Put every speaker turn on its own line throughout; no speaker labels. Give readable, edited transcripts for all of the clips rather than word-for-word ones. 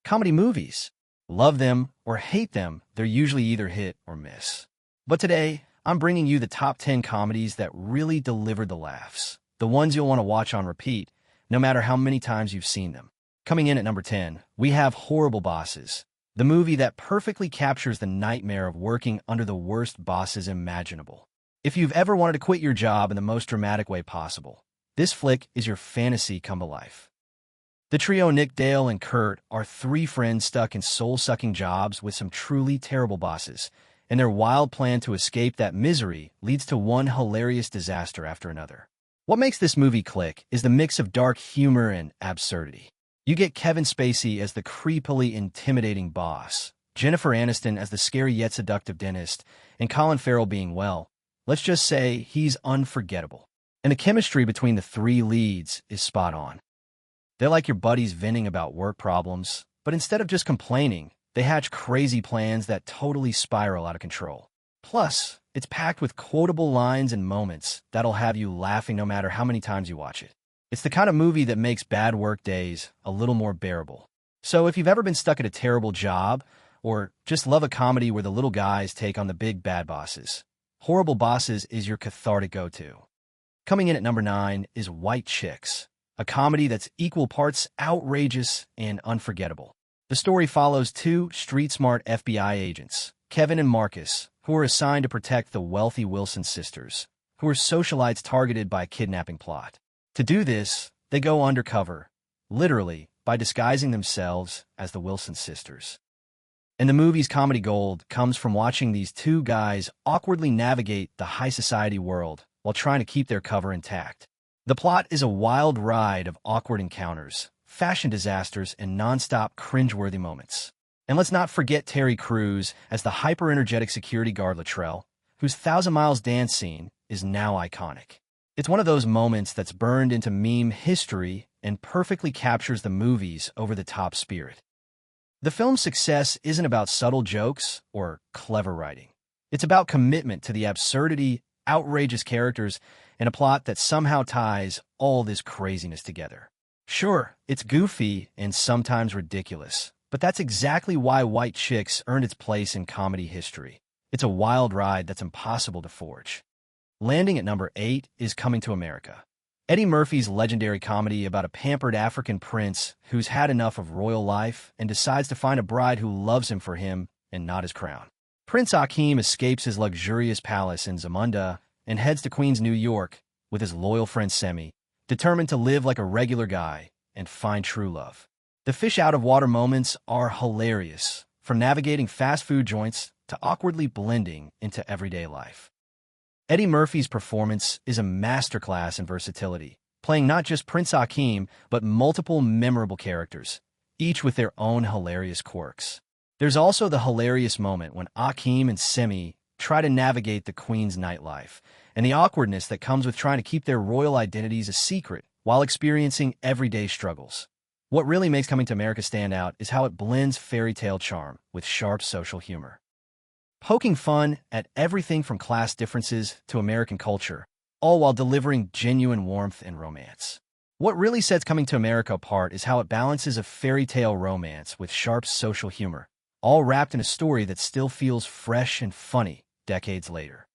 Comedy movies. Love them or hate them, they're usually either hit or miss. But today, I'm bringing you the top 10 comedies that really delivered the laughs. The ones you'll want to watch on repeat, no matter how many times you've seen them. Coming in at number 10, we have Horrible Bosses, the movie that perfectly captures the nightmare of working under the worst bosses imaginable. If you've ever wanted to quit your job in the most dramatic way possible, this flick is your fantasy come to life. The trio Nick, Dale, and Kurt are three friends stuck in soul-sucking jobs with some truly terrible bosses, and their wild plan to escape that misery leads to one hilarious disaster after another. What makes this movie click is the mix of dark humor and absurdity. You get Kevin Spacey as the creepily intimidating boss, Jennifer Aniston as the scary yet seductive dentist, and Colin Farrell being, well, let's just say he's unforgettable. And the chemistry between the three leads is spot on. They're like your buddies venting about work problems, but instead of just complaining, they hatch crazy plans that totally spiral out of control. Plus, it's packed with quotable lines and moments that'll have you laughing no matter how many times you watch it. It's the kind of movie that makes bad work days a little more bearable. So if you've ever been stuck at a terrible job, or just love a comedy where the little guys take on the big bad bosses, Horrible Bosses is your cathartic go-to. Coming in at number 9 is White Chicks, a comedy that's equal parts outrageous and unforgettable. The story follows two street-smart FBI agents, Kevin and Marcus, who are assigned to protect the wealthy Wilson sisters, who are socialites targeted by a kidnapping plot. To do this, they go undercover, literally, by disguising themselves as the Wilson sisters. And the movie's comedy gold comes from watching these two guys awkwardly navigate the high society world while trying to keep their cover intact. The plot is a wild ride of awkward encounters, fashion disasters, and non-stop cringeworthy moments. And let's not forget Terry Crews as the hyper-energetic security guard Latrell, whose 1,000 Miles dance scene is now iconic. It's one of those moments that's burned into meme history and perfectly captures the movie's over-the-top spirit. The film's success isn't about subtle jokes or clever writing. It's about commitment to the absurdity, outrageous characters, and a plot that somehow ties all this craziness together. Sure, it's goofy and sometimes ridiculous, but that's exactly why White Chicks earned its place in comedy history. It's a wild ride that's impossible to forge. Landing at number 8 is Coming to America, Eddie Murphy's legendary comedy about a pampered African prince who's had enough of royal life and decides to find a bride who loves him for him and not his crown. Prince Akeem escapes his luxurious palace in Zamunda and heads to Queens, New York, with his loyal friend Semi, determined to live like a regular guy and find true love. The fish-out-of-water moments are hilarious, from navigating fast food joints to awkwardly blending into everyday life. Eddie Murphy's performance is a masterclass in versatility, playing not just Prince Akeem, but multiple memorable characters, each with their own hilarious quirks. There's also the hilarious moment when Akeem and Semi try to navigate the Queen's nightlife, and the awkwardness that comes with trying to keep their royal identities a secret while experiencing everyday struggles. What really makes Coming to America stand out is how it blends fairy tale charm with sharp social humor, poking fun at everything from class differences to American culture, all while delivering genuine warmth and romance. What really sets Coming to America apart is how it balances a fairy tale romance with sharp social humor, all wrapped in a story that still feels fresh and funny decades later.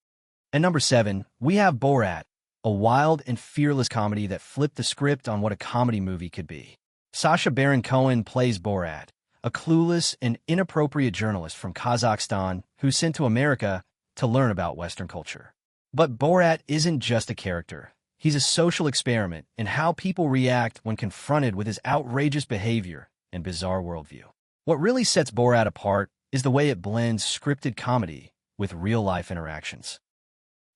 At number 7, we have Borat, a wild and fearless comedy that flipped the script on what a comedy movie could be. Sacha Baron Cohen plays Borat, a clueless and inappropriate journalist from Kazakhstan who's sent to America to learn about Western culture. But Borat isn't just a character. He's a social experiment in how people react when confronted with his outrageous behavior and bizarre worldview. What really sets Borat apart is the way it blends scripted comedy with real-life interactions.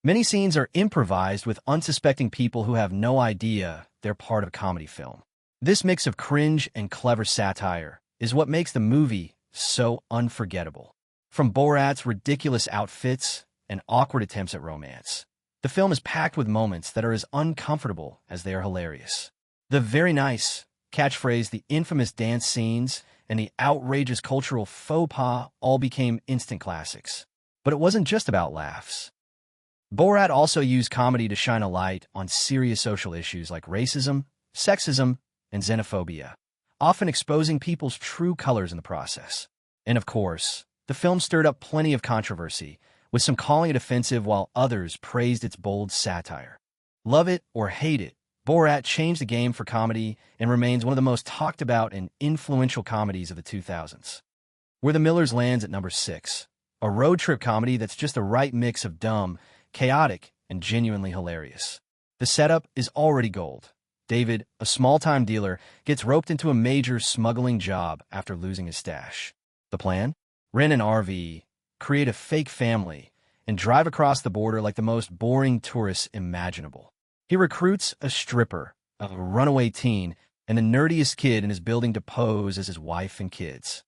Many scenes are improvised with unsuspecting people who have no idea they're part of a comedy film. This mix of cringe and clever satire is what makes the movie so unforgettable. From Borat's ridiculous outfits and awkward attempts at romance, the film is packed with moments that are as uncomfortable as they are hilarious. The very nice catchphrase, the infamous dance scenes, and the outrageous cultural faux pas all became instant classics. But it wasn't just about laughs. Borat also used comedy to shine a light on serious social issues like racism, sexism, and xenophobia, often exposing people's true colors in the process. And of course, the film stirred up plenty of controversy, with some calling it offensive while others praised its bold satire. Love it or hate it, Borat changed the game for comedy and remains one of the most talked about and influential comedies of the 2000s. Where the Millers lands at number 6, a road trip comedy that's just the right mix of dumb, chaotic, and genuinely hilarious. The setup is already gold. David, a small-time dealer, gets roped into a major smuggling job after losing his stash. The plan? Rent an RV, create a fake family, and drive across the border like the most boring tourist imaginable. He recruits a stripper, a runaway teen, and the nerdiest kid in his building to pose as his wife and kids.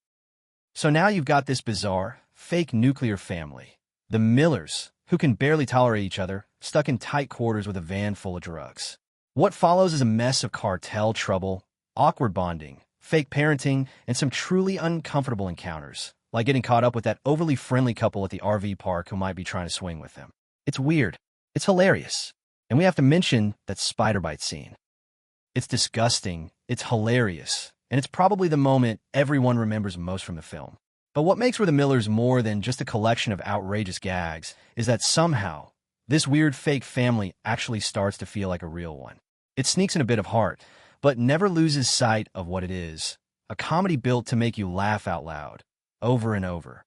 So now you've got this bizarre, fake nuclear family, the Millers, who can barely tolerate each other, stuck in tight quarters with a van full of drugs. What follows is a mess of cartel trouble, awkward bonding, fake parenting, and some truly uncomfortable encounters, like getting caught up with that overly friendly couple at the RV park who might be trying to swing with them. It's weird. It's hilarious. And we have to mention that spider bite scene. It's disgusting, it's hilarious, and it's probably the moment everyone remembers most from the film. But what makes Where the Millers more than just a collection of outrageous gags is that somehow, this weird fake family actually starts to feel like a real one. It sneaks in a bit of heart, but never loses sight of what it is, a comedy built to make you laugh out loud, over and over.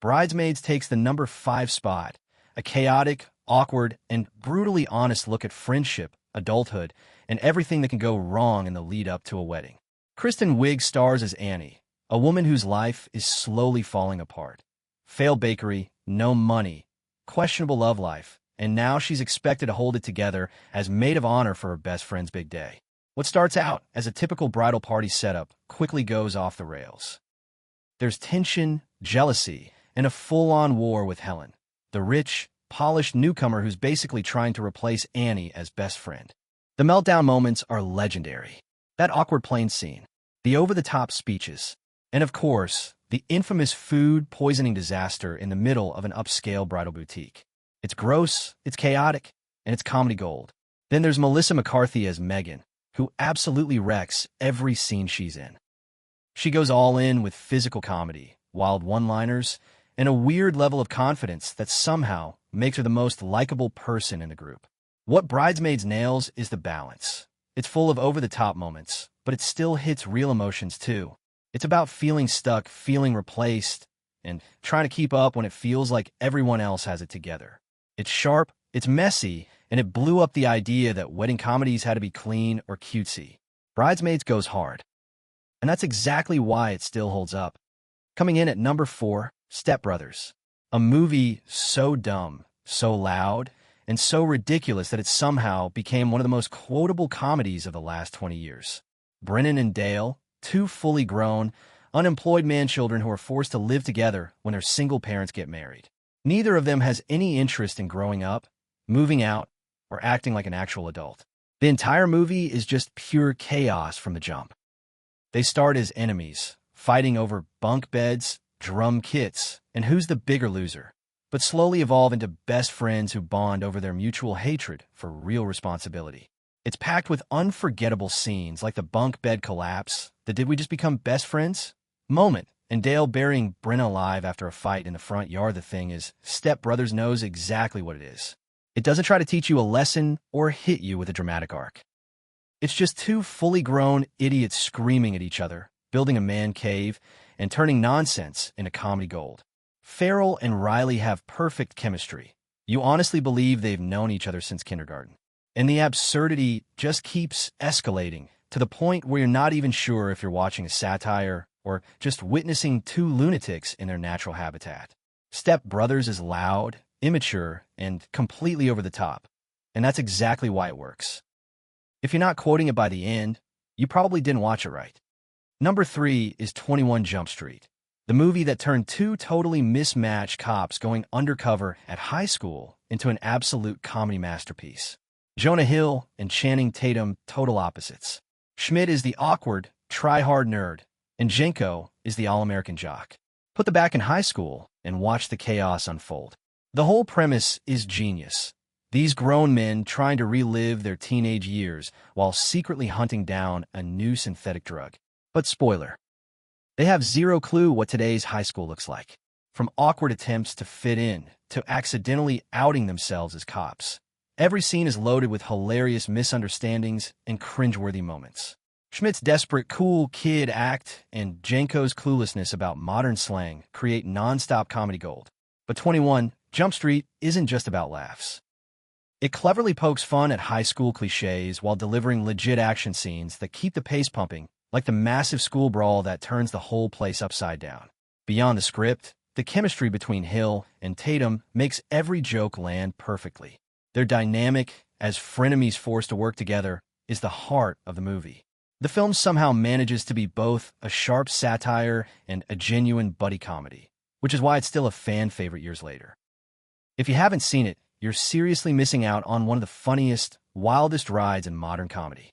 Bridesmaids takes the number 5 spot, a chaotic, awkward, and brutally honest look at friendship, adulthood, and everything that can go wrong in the lead-up to a wedding. Kristen Wiig stars as Annie, a woman whose life is slowly falling apart. Failed bakery, no money, questionable love life, and now she's expected to hold it together as maid of honor for her best friend's big day. What starts out as a typical bridal party setup quickly goes off the rails. There's tension, jealousy, and a full-on war with Helen, the rich, polished newcomer who's basically trying to replace Annie as best friend. The meltdown moments are legendary. That awkward plane scene, the over-the-top speeches, and of course, the infamous food poisoning disaster in the middle of an upscale bridal boutique. It's gross, it's chaotic, and it's comedy gold. Then there's Melissa McCarthy as Megan, who absolutely wrecks every scene she's in. She goes all in with physical comedy, wild one-liners, and a weird level of confidence that somehow makes her the most likable person in the group. What Bridesmaids nails is the balance. It's full of over-the-top moments, but it still hits real emotions too. It's about feeling stuck, feeling replaced, and trying to keep up when it feels like everyone else has it together. It's sharp, it's messy, and it blew up the idea that wedding comedies had to be clean or cutesy. Bridesmaids goes hard. And that's exactly why it still holds up. Coming in at number 4, Step Brothers. A movie so dumb, so loud, and so ridiculous that it somehow became one of the most quotable comedies of the last 20 years. Brennan and Dale, 2 fully grown, unemployed man-children who are forced to live together when their single parents get married. Neither of them has any interest in growing up, moving out, or acting like an actual adult. The entire movie is just pure chaos from the jump. They start as enemies, fighting over bunk beds, drum kits, and who's the bigger loser, but slowly evolve into best friends who bond over their mutual hatred for real responsibility. It's packed with unforgettable scenes like the bunk bed collapse, the "did we just become best friends" moment, and Dale burying Brenna alive after a fight in the front yard. The thing is, Step Brothers knows exactly what it is. It doesn't try to teach you a lesson or hit you with a dramatic arc. It's just 2 fully grown idiots screaming at each other, building a man cave, and turning nonsense into comedy gold. Farrell and Riley have perfect chemistry. You honestly believe they've known each other since kindergarten. And the absurdity just keeps escalating to the point where you're not even sure if you're watching a satire or just witnessing 2 lunatics in their natural habitat. Step Brothers is loud, immature, and completely over the top. And that's exactly why it works. If you're not quoting it by the end, you probably didn't watch it right. Number 3 is 21 Jump Street, the movie that turned 2 totally mismatched cops going undercover at high school into an absolute comedy masterpiece. Jonah Hill and Channing Tatum, total opposites. Schmidt is the awkward, try-hard nerd, and Jenko is the all-American jock. Put them back in high school and watch the chaos unfold. The whole premise is genius. These grown men trying to relive their teenage years while secretly hunting down a new synthetic drug. But spoiler, they have zero clue what today's high school looks like. From awkward attempts to fit in, to accidentally outing themselves as cops. Every scene is loaded with hilarious misunderstandings and cringeworthy moments. Schmidt's desperate, cool kid act and Janko's cluelessness about modern slang create non-stop comedy gold. But 21 Jump Street isn't just about laughs. It cleverly pokes fun at high school cliches while delivering legit action scenes that keep the pace pumping, like the massive school brawl that turns the whole place upside down. Beyond the script, the chemistry between Hill and Tatum makes every joke land perfectly. Their dynamic, as frenemies forced to work together, is the heart of the movie. The film somehow manages to be both a sharp satire and a genuine buddy comedy, which is why it's still a fan favorite years later. If you haven't seen it, you're seriously missing out on one of the funniest, wildest rides in modern comedy.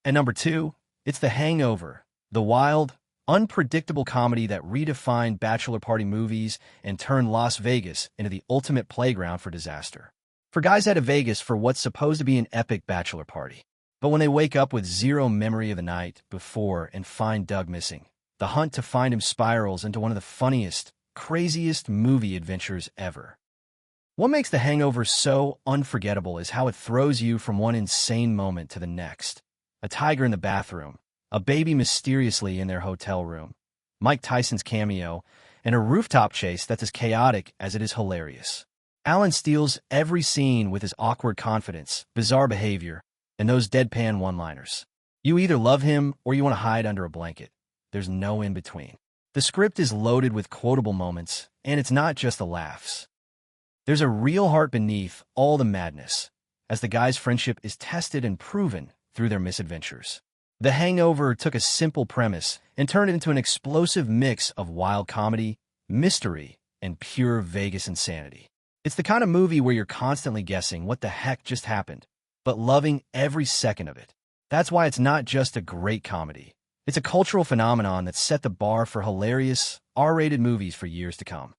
And number 2, it's The Hangover, the wild, unpredictable comedy that redefined bachelor party movies and turned Las Vegas into the ultimate playground for disaster. For guys out of Vegas for what's supposed to be an epic bachelor party. But when they wake up with zero memory of the night before and find Doug missing, the hunt to find him spirals into one of the funniest, craziest movie adventures ever. What makes The Hangover so unforgettable is how it throws you from one insane moment to the next. A tiger in the bathroom, a baby mysteriously in their hotel room, Mike Tyson's cameo, and a rooftop chase that's as chaotic as it is hilarious. Alan steals every scene with his awkward confidence, bizarre behavior, and those deadpan one-liners. You either love him or you want to hide under a blanket. There's no in-between. The script is loaded with quotable moments, and it's not just the laughs. There's a real heart beneath all the madness, as the guys' friendship is tested and proven through their misadventures. The Hangover took a simple premise and turned it into an explosive mix of wild comedy, mystery, and pure Vegas insanity. It's the kind of movie where you're constantly guessing what the heck just happened, but loving every second of it. That's why it's not just a great comedy. It's a cultural phenomenon that set the bar for hilarious, R-rated movies for years to come.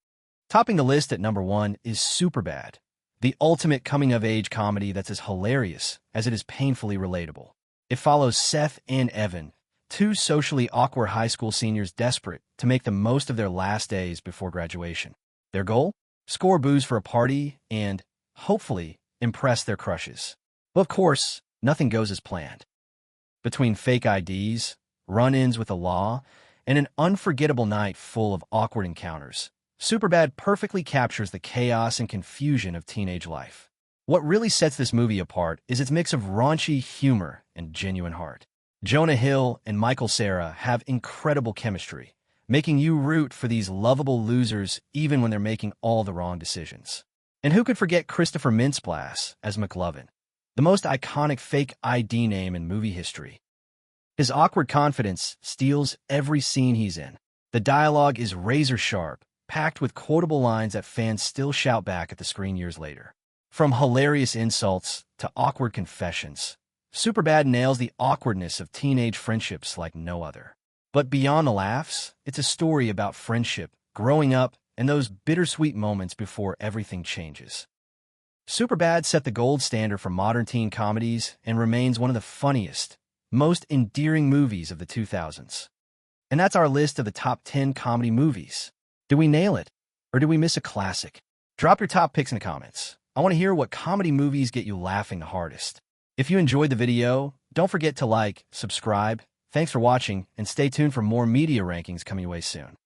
Topping the list at number 1 is Superbad, the ultimate coming-of-age comedy that's as hilarious as it is painfully relatable. It follows Seth and Evan, two socially awkward high school seniors desperate to make the most of their last days before graduation. Their goal? Score booze for a party and, hopefully, impress their crushes. But of course, nothing goes as planned. Between fake IDs, run-ins with the law, and an unforgettable night full of awkward encounters, Superbad perfectly captures the chaos and confusion of teenage life. What really sets this movie apart is its mix of raunchy humor and genuine heart. Jonah Hill and Michael Cera have incredible chemistry, making you root for these lovable losers even when they're making all the wrong decisions. And who could forget Christopher Mintz-Plasse as McLovin, the most iconic fake ID name in movie history. His awkward confidence steals every scene he's in. The dialogue is razor-sharp, packed with quotable lines that fans still shout back at the screen years later. From hilarious insults to awkward confessions, Superbad nails the awkwardness of teenage friendships like no other. But beyond the laughs, it's a story about friendship, growing up, and those bittersweet moments before everything changes. Superbad set the gold standard for modern teen comedies and remains one of the funniest, most endearing movies of the 2000s. And that's our list of the top 10 comedy movies. Did we nail it? Or did we miss a classic? Drop your top picks in the comments. I want to hear what comedy movies get you laughing the hardest. If you enjoyed the video, don't forget to like, subscribe. Thanks for watching, and stay tuned for more media rankings coming your way soon.